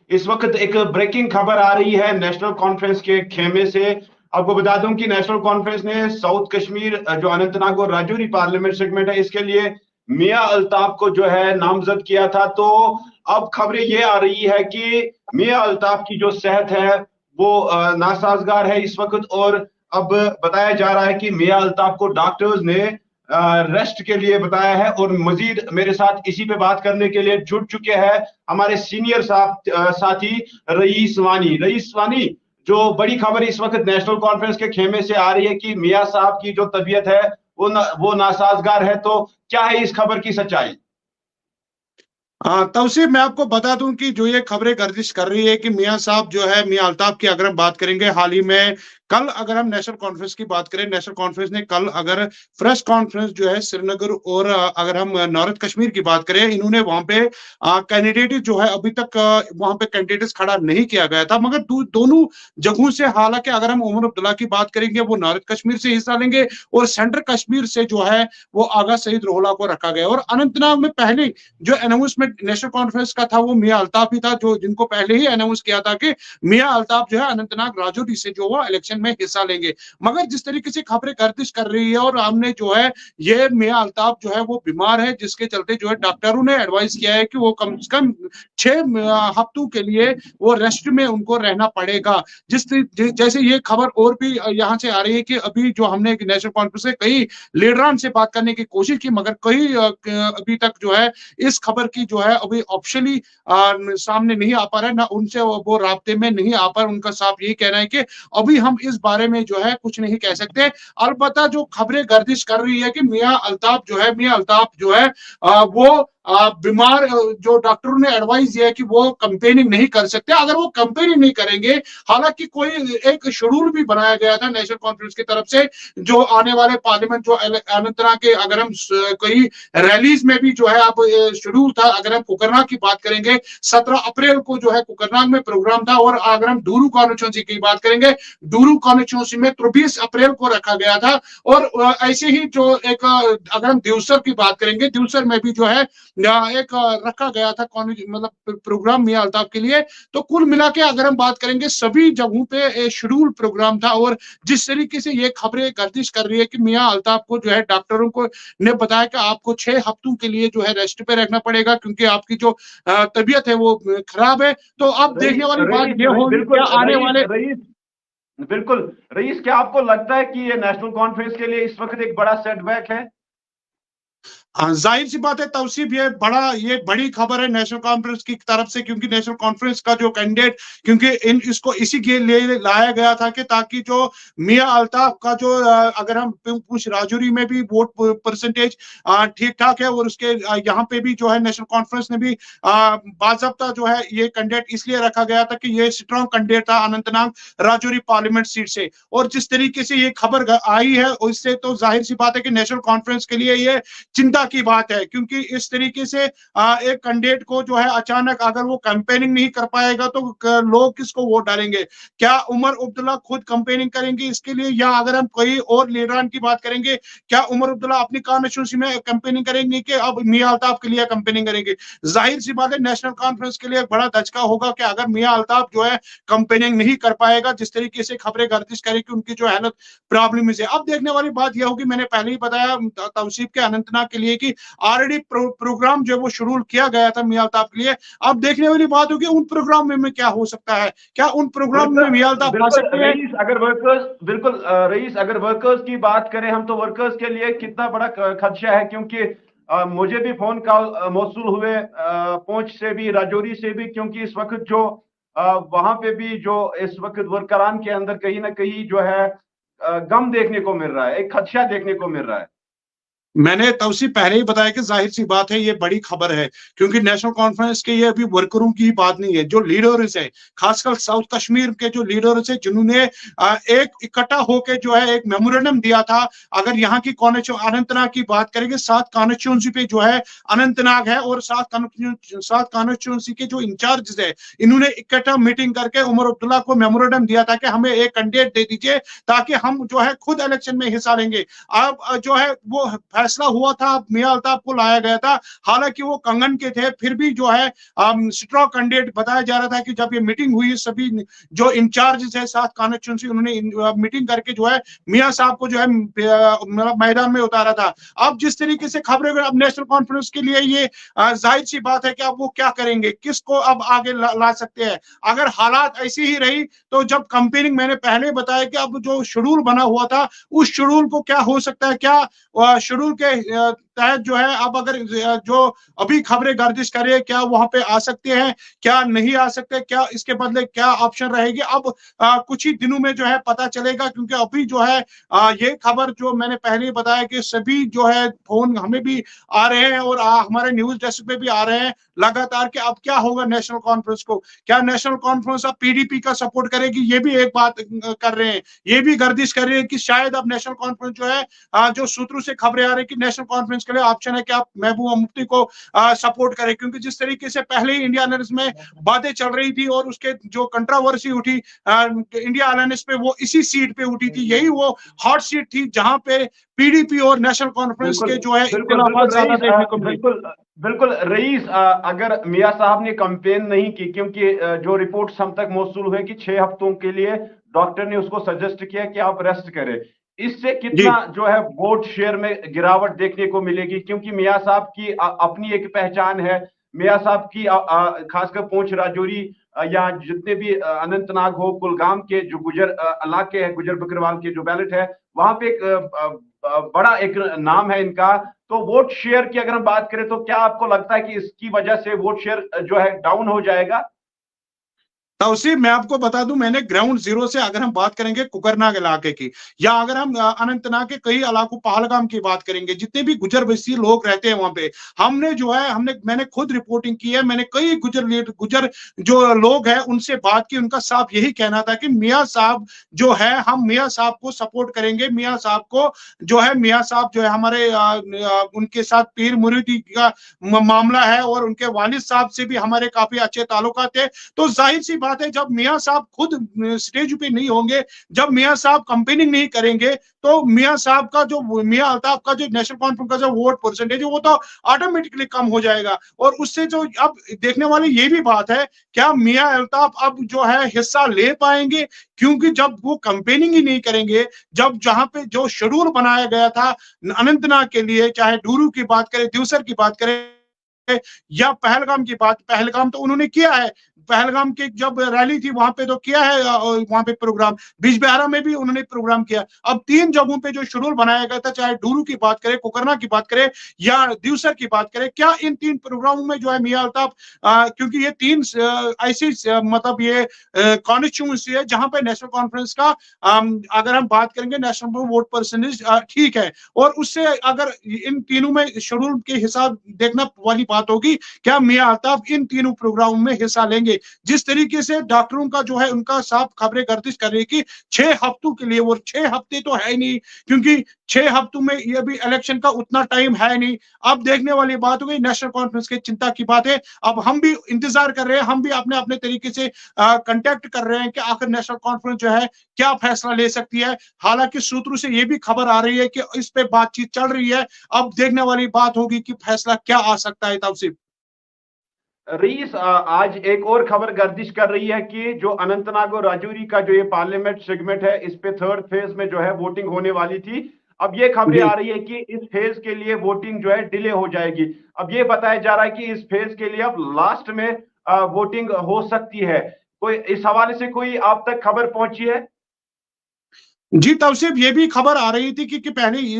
इस वक्त एक ब्रेकिंग खबर आ रही है नेशनल कॉन्फ्रेंस के खेमे से। आपको बता दूं कि नेशनल कॉन्फ्रेंस ने साउथ कश्मीर जो अनंतनाग और राजौरी पार्लियामेंट सेगमेंट है इसके लिए मियां अल्ताफ को जो है नामजद किया था। तो अब खबरें ये आ रही है कि मियां अल्ताफ की जो सेहत है वो नासाजगार है इस वक्त। और अब बताया जा रहा है कि मियां अल्ताफ को डॉक्टर्स ने रेस्ट के लिए बताया है। और मजीद मेरे साथ इसी पे बात करने के लिए जुड़ चुके हैं हमारे सीनियर साथी रईस वानी। रईस वानी, जो बड़ी खबर इस वक्त नेशनल कॉन्फ्रेंस के खेमे से आ रही है कि मियां साहब की जो तबीयत है वो नासाजगार है, तो क्या है इस खबर की सच्चाई? हाँ तवसीफ, मैं आपको बता दूं कि जो ये खबरें गर्दिश कर रही है कि मियां साहब जो है, मियां अल्ताफ की अगर हम बात करेंगे, हाल ही में कल अगर हम नेशनल कॉन्फ्रेंस की बात करें, नेशनल कॉन्फ्रेंस ने कल अगर प्रेस कॉन्फ्रेंस जो है श्रीनगर, और अगर हम नॉर्थ कश्मीर की बात करें, इन्होंने वहां पे कैंडिडेट जो है अभी तक वहां पे कैंडिडेट खड़ा नहीं किया गया था, मगर दोनों जगहों से, हालांकि अगर हम उमर अब्दुल्ला की बात करेंगे वो नॉर्थ कश्मीर से हिस्सा लेंगे और सेंट्रल कश्मीर से जो है वो आगा सईद रोहला को रखा गया। और अनंतनाग में पहले जो अनाउंसमेंट नेशनल कॉन्फ्रेंस का था वो मियां अल्ताफ ही था, जो जिनको पहले ही अनाउंस किया था कि मियां अल्ताफ जो है अनंतनाग राजौरी से जो वो इलेक्शन में हिस्सा लेंगे। मगर जिस तरीके से खबरें गर्दिश कर रही है, और हमने जो है ये मियां अल्ताफ जो है वो बीमार है, जिसके चलते जो है डॉक्टरों ने एडवाइस किया है कि वो कम से कम 6 हफ्तों के लिए वो रेस्ट में उनको रहना पड़ेगा। जैसे ये खबर और भी यहाँ से आ रही है कि अभी जो हमने नेशनल कॉन्फ्रेंस से कई लीडरान से बात करने की कोशिश की, मगर कई अभी तक जो है इस खबर की जो है अभी ऑफिशियली सामने नहीं आ पा रहा है, ना उनसे वो राब्ते में नहीं आ पा रहा। उनका साफ यही कहना है कि अभी हम इस बारे में जो है कुछ नहीं कह सकते। अलबत्ता जो खबरें गर्दिश कर रही है कि मियां अल्ताफ जो है वो बीमार, जो डॉक्टरों ने एडवाइस दिया है कि वो कंपेनिंग नहीं कर सकते। अगर वो कंपेनिंग नहीं करेंगे, हालांकि कोई एक शेड्यूल भी बनाया गया था नेशनल कॉन्फ्रेंस की तरफ से, जो आने वाले पार्लियामेंट जो अनंतनाग के, अगर हम कई रैलीज में भी जो है अब शेड्यूल था। अगर हम कुकरनाग की बात करेंगे, 17 अप्रैल को जो है कुकरनाग में प्रोग्राम था। और अगर हम डूरू कॉन्स्टिट्यूंसी की बात करेंगे, डूरू कॉन्स्टिट्यूंसी में 23 अप्रैल को रखा गया था। और ऐसे ही जो एक अगर हम देवसर की बात करेंगे, देवसर में भी जो है एक रखा गया था मतलब प्रोग्राम मियां अल्ताफ के लिए। तो कुल मिला के अगर हम बात करेंगे, सभी जगहों पे शेड्यूल प्रोग्राम था। और जिस तरीके से ये खबरें गर्दिश कर रही है कि मियां अल्ताफ को जो है डॉक्टरों को ने बताया कि आपको 6 हफ्तों के लिए जो है रेस्ट पे रखना पड़ेगा, क्योंकि आपकी जो तबीयत है वो खराब है। तो अब देखने वाली बात ये होगी क्या आने वाले। बिल्कुल रईस, क्या आपको लगता है कि ये नेशनल कॉन्फ्रेंस के लिए इस वक्त एक बड़ा सेटबैक है? जाहिर सी बात है तौसीफ, ये बड़ी खबर है नेशनल कॉन्फ्रेंस की तरफ से, क्योंकि नेशनल कॉन्फ्रेंस का जो कैंडिडेट, क्योंकि इसको इसी के लिए लाया गया था कि ताकि जो मियां अल्ताफ का जो अगर हम कुछ राजौरी में भी वोट परसेंटेज ठीक ठाक है, और उसके यहाँ पे भी जो है नेशनल कॉन्फ्रेंस ने भी बाज़ाब्ता जो है ये कैंडिडेट इसलिए रखा गया था कि ये स्ट्रॉन्ग कैंडिडेट था अनंतनाग राजौरी पार्लियामेंट सीट से। और जिस तरीके से ये खबर आई है उससे तो जाहिर सी बात है कि नेशनल कॉन्फ्रेंस के लिए ये चिंता की बात है, क्योंकि इस तरीके से एक कैंडिडेट को जो है अचानक अगर वो कैंपेनिंग नहीं कर पाएगा तो लोग किसको वोट डालेंगे? क्या उमर अब्दुल्ला खुद कैंपेनिंग करेंगे इसके लिए, या अगर हम कोई और लीडरान की बात करेंगे, क्या उमर अब्दुल्ला अपनी कॉन्स्टिट्यूंसी में कैंपेनिंग करेंगे कि अब मियां अल्ताफ के लिए कैंपेनिंग करेंगे? जाहिर सी बात है नेशनल कॉन्फ्रेंस के लिए एक बड़ा धचका होगा कि अगर मियां अल्ताफ जो है कैंपेनिंग नहीं कर पाएगा, जिस तरीके से खबरें गर्दिश करें कि उनकी जो हेल्थ प्रॉब्लम है। अब देखने वाली बात यह होगी, मैंने पहले ही बताया तौसीफ के अनंतनाग के लिए कि ऑलरेडी प्रोग्राम जो वो शेड्यूल किया गया था मियां अल्ताफ के लिए। अब देखने वाली बात होगी उन प्रोग्राम में क्या हो सकता है, क्या उन प्रोग्राम में मियां अल्ताफ आ सकते हैं? रईस, अगर वर्कर्स की बात करें हम, तो वर्कर्स के लिए कितना बड़ा खदशा है? क्योंकि मुझे भी फोन कॉल मौसूल हुए पुंछ से भी, राजौरी से भी, क्योंकि इस वक्त जो वहां पे भी जो इस वक्त वर्करान के अंदर कहीं ना कहीं जो है गम देखने को मिल रहा है, एक खदशा देखने को मिल रहा है। मैंने तवसी पहले ही बताया कि जाहिर सी बात है ये बड़ी खबर है, क्योंकि नेशनल कॉन्फ्रेंस के ये अभी वर्करों की बात नहीं है, जो लीडर्स है खासकर साउथ कश्मीर के जो लीडर्स है, जिन्होंने एक इकट्ठा होकर जो है एक मेमोरेंडम दिया था। अगर यहाँ की अनंतनाग की बात करेंगे, 7 कॉन्स्टिट्यूंसी पे जो है अनंतनाग है, और 7 कॉन्स्टिट्यूंसी के जो इंचार्ज है, इन्होंने इकट्ठा मीटिंग करके उमर अब्दुल्ला को मेमोरेंडम दिया था कि हमें एक कैंडिडेट दे दीजिए ताकि हम जो है खुद इलेक्शन में हिस्सा लेंगे। अब जो है वो फैसला हुआ था, मियां अल्ताफ को लाया गया था। हालांकि वो कंगन के थे, फिर भी जो है स्ट्रॉन्ग कैंडिडेट बताया जा रहा था कि जब ये मीटिंग हुई, सभी जो इंचार्ज है 7 कॉन्स्टिट्यूंसी, उन्होंने मीटिंग करके जो है मियां साहब को जो है मतलब मैदान में उतारा था। अब जिस तरीके से खबरें, अब नेशनल कॉन्फ्रेंस के लिए ये जाहिर सी बात है कि अब वो क्या करेंगे, किसको अब आगे ला सकते हैं। अगर हालात ऐसी ही रही तो जब कंपेनिंग, मैंने पहले बताया कि अब जो शेड्यूल बना हुआ था, उस शेड्यूल को क्या हो सकता है, क्या शेड्यूल के तहत जो है अब अगर जो अभी खबरें गर्दिश कर रही है, क्या वहां पे आ सकते हैं, क्या नहीं आ सकते, क्या इसके बदले क्या ऑप्शन रहेगी, अब कुछ ही दिनों में जो है पता चलेगा। क्योंकि अभी जो है ये खबर जो मैंने पहले ही बताया कि सभी जो है फोन हमें भी आ रहे हैं और हमारे न्यूज डेस्क पे भी आ रहे हैं लगातार कि अब क्या होगा नेशनल कॉन्फ्रेंस को, क्या नेशनल कॉन्फ्रेंस अब पीडीपी का सपोर्ट करेगी, ये भी एक बात कर रहे हैं, ये भी गर्दिश कर रहे हैं कि शायद अब नेशनल कॉन्फ्रेंस जो है जो सूत्रों से खबरें आ रही कि नेशनल कॉन्फ्रेंस के लिए ऑप्शन है कि आप महबूबा मुफ्ती को सपोर्ट करें। क्योंकि जिस तरीके से पहले ही इंडिया अलायंस में बातें चल रही थी और उसके जो कंट्रोवर्सी उठी इंडिया अलायंस पे, वो इसी सीट पे उठी थी, यही वो हॉट सीट थी जहां पे पीडीपी और नेशनल कॉन्फ्रेंस के जो है इख्तिलाफात ज्यादा देखने को मिले। बिल्कुल रईस, अगर मियां साहब ने कंपेन नहीं की, क्योंकि जो रिपोर्ट्स हम तक मौसूल हुए कि 6 हफ्तों के लिए डॉक्टर ने उसको सजेस्ट किया कि आप रेस्ट करें, इससे कितना जो है वोट शेयर में गिरावट देखने को मिलेगी? क्योंकि मियां साहब की अपनी एक पहचान है, मियां साहब की खासकर पुंछ राजौरी या जितने भी अनंतनाग हो, कुलगाम के जो गुजर इलाके हैं, गुजर बकरवाल के जो बैलेट है, वहां पे एक बड़ा एक नाम है इनका। तो वोट शेयर की अगर हम बात करें तो क्या आपको लगता है कि इसकी वजह से वोट शेयर जो है डाउन हो जाएगा? तौसीफ, मैं आपको बता दूं, मैंने ग्राउंड जीरो से अगर हम बात करेंगे कुकरनाग इलाके की, या अगर हम अनंतनाग के कई इलाकों पहलगाम की बात करेंगे, जितने भी गुजर बस्ती लोग रहते हैं वहां पे, हमने जो है मैंने खुद रिपोर्टिंग की है, मैंने कई गुजर जो लोग हैं उनसे बात की, उनका साफ यही कहना था कि मियां साहब जो है, हम मियां साहब को सपोर्ट करेंगे, मियां साहब को जो है, मियां साहब जो है हमारे उनके साथ पीर मुरीदी का मामला है और उनके वालिद साहब से भी हमारे काफी अच्छे ताल्लुकात थे। तो जाहिर सी बात है, जब मियां साहब खुद स्टेज पे नहीं होंगे, जब मियां साहब कंपेनिंग नहीं करेंगे, तो मियां साहब का जो, मियां अल्ताफ का जो नेशनल कॉन्फ्रेंस का जो वोट परसेंटेज है वो तो ऑटोमेटिकली कम हो जाएगा। और उससे जो अब देखने वाली ये भी बात है, क्या मियां अल्ताफ अब जो है हिस्सा ले पाएंगे? क्योंकि जब वो कंपेनिंग ही नहीं करेंगे, जब जहां पे जो शेड्यूल बनाया गया था अनंतनाग के लिए, चाहे डूरू की बात करें, दिवसर की बात करें या पहलगाम की बात, पहलगाम तो उन्होंने किया है, पहलगाम की जब रैली थी वहां पे तो किया है, वहां पे प्रोग्राम, बिजबिहारा में भी उन्होंने प्रोग्राम किया। अब 3 जगहों पे जो शेड्यूल बनाया गया था, चाहे डूरू की बात करें, कुकरना की बात करें या दिवसर की बात करें, क्या इन 3 प्रोग्रामों में जो है मियां अल्ताफ, क्योंकि ये 3 ऐसी मतलब ये कॉन्स्टिट्यूंसी है जहां पे नेशनल कॉन्फ्रेंस का अगर हम बात करेंगे नेशनल वोट परसेंटेज ठीक है, और उससे अगर इन तीनों में शेड्यूल के हिसाब देखना वाली बात होगी, क्या मियां अल्ताफ इन तीनों प्रोग्रामों में हिस्सा लेंगे? जिस तरीके से डॉक्टरों का जो है उनका साफ खबरें गर्दिश कर रही है कि 6 हफ्तों के लिए, वो 6 हफ्ते तो है नहीं, क्योंकि 6 हफ्तों में ये भी इलेक्शन का उतना टाइम है नहीं। अब देखने वाली बात हो गई, नेशनल कॉन्फ्रेंस की चिंता की बात है। अब हम भी इंतजार कर रहे हैं, हम भी अपने अपने तरीके से कंटेक्ट कर रहे हैं कि आखिर नेशनल कॉन्फ्रेंस जो है क्या फैसला ले सकती है। हालांकि सूत्रों से ये भी खबर आ रही है कि इस पे बातचीत चल रही है, अब देखने वाली बात होगी कि फैसला क्या आ सकता है। तौसीफ रईस, आज एक और खबर गर्दिश कर रही है कि जो अनंतनाग और राजौरी का जो ये पार्लियामेंट सेगमेंट है, इस पे 3rd फेज में जो है वोटिंग होने वाली थी। अब ये खबरें आ रही है कि इस फेज के लिए वोटिंग जो है डिले हो जाएगी। अब ये बताया जा रहा है कि इस फेज के लिए अब लास्ट में वोटिंग हो सकती है। कोई इस हवाले से कोई आप तक खबर पहुंची है? जी तौसीफ, ये भी खबर आ रही थी कि पहले ये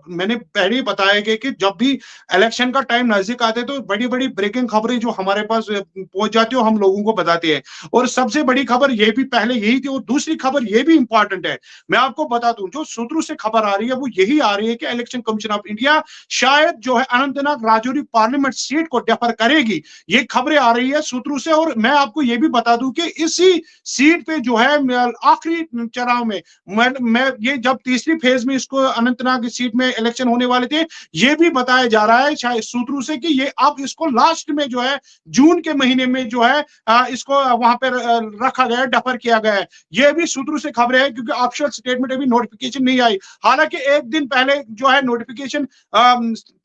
मैंने पहले ही बताया गया कि जब भी इलेक्शन का टाइम नजदीक आते तो बड़ी बड़ी ब्रेकिंग खबरें जो हमारे पास पहुंच जाती है हम लोगों को बताते हैं। और सबसे बड़ी खबर ये भी पहले यही थी, और दूसरी खबर ये भी इंपॉर्टेंट है, मैं आपको बता दूं, जो सूत्रों से खबर आ रही है वो यही आ रही है कि इलेक्शन कमीशन ऑफ इंडिया शायद जो है अनंतनाग राजौरी पार्लियामेंट सीट को डेफर करेगी। ये खबरें आ रही है सूत्रों से। और मैं आपको ये भी बता दूं कि इसी सीट पे जो है आखिरी चुनाव में मैं ये जब तीसरी फेज में इसको अनंतनाग सीट में इलेक्शन होने वाले थे, ये भी बताया जा रहा है शायद सूत्रों से कि ये अब इसको लास्ट में जो है जून के महीने में जो है इसको वहां पर रखा गया है, डेफर किया गया है। ये भी सूत्रों से खबरें हैं, क्योंकि ऑफिशियल स्टेटमेंट अभी नोटिफिकेशन नहीं आई। हालांकि एक दिन पहले जो है नोटिफिकेशन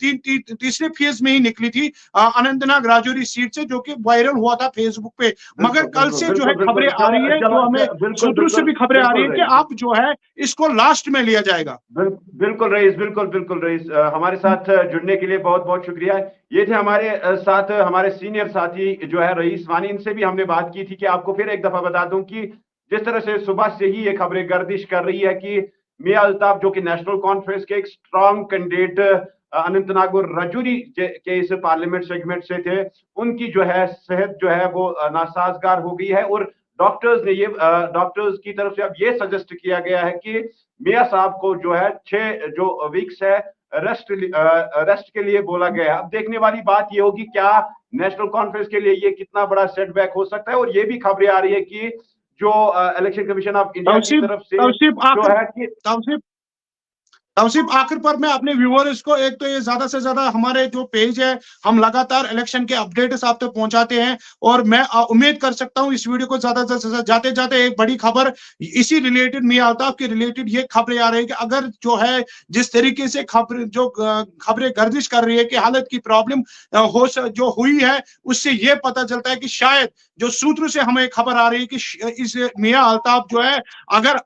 तीसरे फेज में ही निकली थी अनंतनाग राजौरी सीट से, जो कि वायरल हुआ था फेसबुक पे। मगर कल से जो है खबरें आ रही है, जो हमें सूत्रों से भी खबरें आ रही है कि अब जो है इसको लास्ट में लिया जाएगा। बिल्कुल रईस, बिल्कुल रईस, हमारे साथ जुड़ने के लिए बहुत बहुत शुक्रिया। ये थे हमारे साथ हमारे सीनियर साथी जो है रईस वानी, इनसे भी हमने बात की थी। कि आपको फिर एक दफा बता दूं कि जिस तरह से सुबह से ही ये खबरें गर्दिश कर रही है कि मियां अल्ताफ जो कि नेशनल कॉन्फ्रेंस के एक स्ट्रॉन्ग कैंडिडेट अनंतनाग और राजौरी के इस पार्लियामेंट सेगमेंट से थे, उनकी जो है सेहत जो है वो नासाजगार हो गई है। और डॉक्टर्स की तरफ से अब ये सजेस्ट किया गया है कि मियां साहब को जो है 6 जो वीक्स है रेस्ट के लिए बोला गया है। अब देखने वाली बात ये होगी क्या नेशनल कॉन्फ्रेंस के लिए ये कितना बड़ा सेटबैक हो सकता है। और ये भी खबरें आ रही है कि जो इलेक्शन कमीशन ऑफ इंडिया की तरफ से जो है कि तौसीफ आखिर पर मैं अपने व्यूअर्स को, एक तो ये ज्यादा से ज्यादा हमारे जो पेज है, हम लगातार इलेक्शन के अपडेट्स आप तक पहुंचाते हैं, और मैं उम्मीद कर सकता हूं इस वीडियो को ज्यादा से ज्यादा जाते जाते एक बड़ी खबर इसी रिलेटेड मियां अल्ताफ के रिलेटेड ये खबरें आ रही है कि अगर जो है जिस तरीके से खबरें गर्दिश कर रही है कि हालत की प्रॉब्लम जो हुई है, उससे ये पता चलता है कि शायद जो सूत्रों से हमें खबर आ रही है कि इस मियां अल्ताफ जो है अगर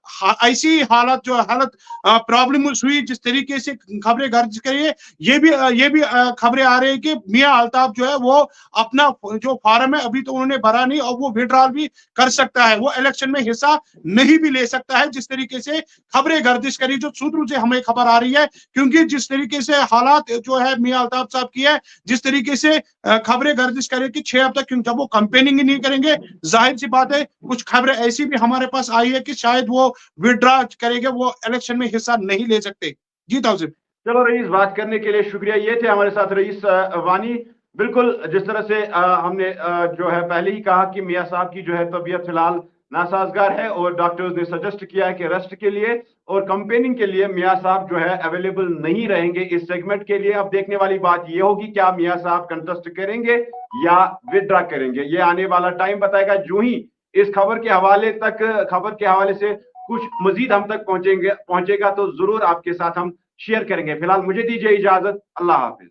ऐसी हालत प्रॉब्लम हुई जिस तरीके से खबरें गर्ज करी है, ये भी खबरें आ रही है कि मियां अल्ताफ जो है वो अपना जो फॉर्म है अभी तो उन्होंने भरा नहीं, और वो विड्रॉल भी कर सकता है, वो इलेक्शन में हिस्सा नहीं भी ले सकता है, जिस तरीके से खबरें गर्दिश करी जो सूत्रों से हमें खबर आ रही है। क्योंकि जिस तरीके से हालात जो है मियां अल्ताफ साहब की है, जिस तरीके से खबरें गर्दिश करे कि 6 अब तक जब वो कैंपेनिंग ही नहीं करेंगे, जाहिर सी बात है कुछ खबरें ऐसी भी हमारे पास आई है कि शायद वो विड्रॉ करेंगे, वो इलेक्शन में हिस्सा नहीं ले सकते। जी तौसीफ। चलो रईस, बात करने के लिए शुक्रिया। ये थे हमारे साथ रईस वानी। बिल्कुल जिस तरह से हमने जो है पहले ही कहा कि मियां साहब की जो है तबीयत फिलहाल नासाजगार है, और डॉक्टर्स ने सजेस्ट किया है कि रेस्ट के लिए और कंपेनिंग के लिए मियां साहब जो है अवेलेबल नहीं रहेंगे इस सेगमेंट के लिए। अब देखने वाली बात ये होगी क्या मियां साहब कंटेस्ट करेंगे या विड्रॉ करेंगे, ये आने वाला टाइम बताएगा। जो ही इस खबर के हवाले से कुछ मजीद हम तक पहुंचेगा तो जरूर आपके साथ हम शेयर करेंगे। फिलहाल मुझे दीजिए इजाजत, अल्लाह हाफिज।